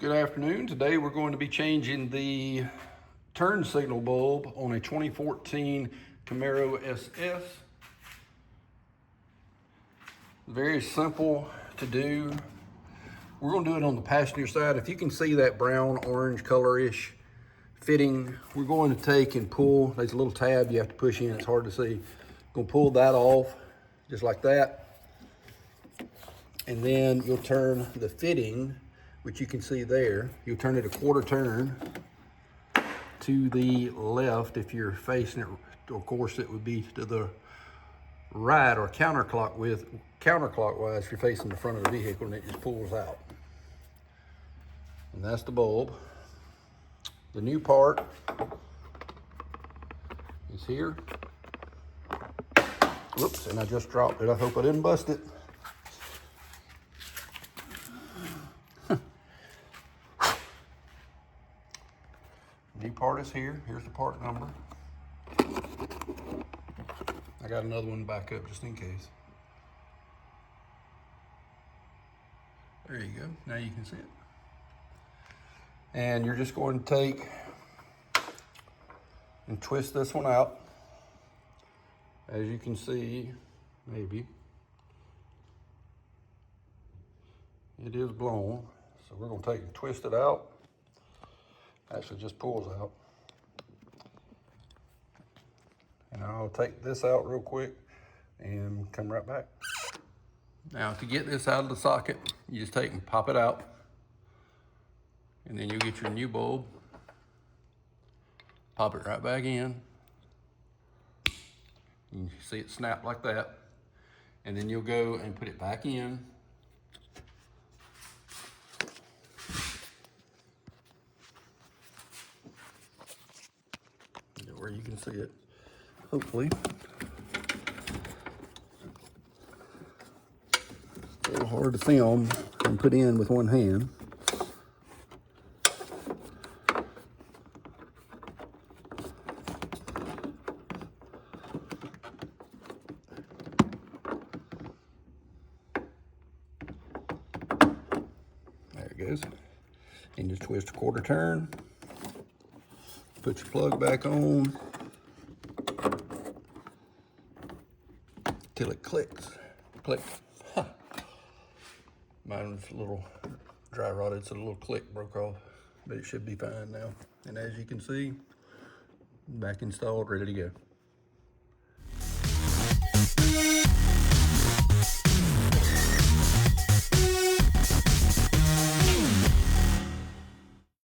Good afternoon. Today we're going to be changing the turn signal bulb on a 2014 Camaro SS. Very simple to do. We're going to do it on the passenger side. If you can see that brown orange color-ish fitting, we're going to take and pull. There's a little tab you have to push in. It's hard to see. Going to pull that off just like that. And then you'll turn the fitting, which you can see there. You'll turn it a quarter turn to the left. If you're facing it, of course, it would be to the right or counterclockwise if you're facing the front of the vehicle, and it just pulls out. And that's the bulb. The new part is here. Whoops, and I just dropped it. I hope I didn't bust it. New part is here. Here's the part number. I got another one back up just in case. There you go. Now you can see it. And you're just going to take and twist this one out. As you can see, maybe, it is blown. So we're going to take and twist it out. Actually just pulls out. And I'll take this out real quick and come right back. Now to get this out of the socket, you just take and pop it out. And then you'll get your new bulb. Pop it right back in. You see it snap like that. And then you'll go and put it back in. Where you can see it, hopefully. A little hard to film and put in with one hand. There it goes. And just twist a quarter turn. Put your plug back on till it clicks. Click. Mine's a little dry rotted, so a little click broke off, but it should be fine now. And as you can see, back installed, ready to go.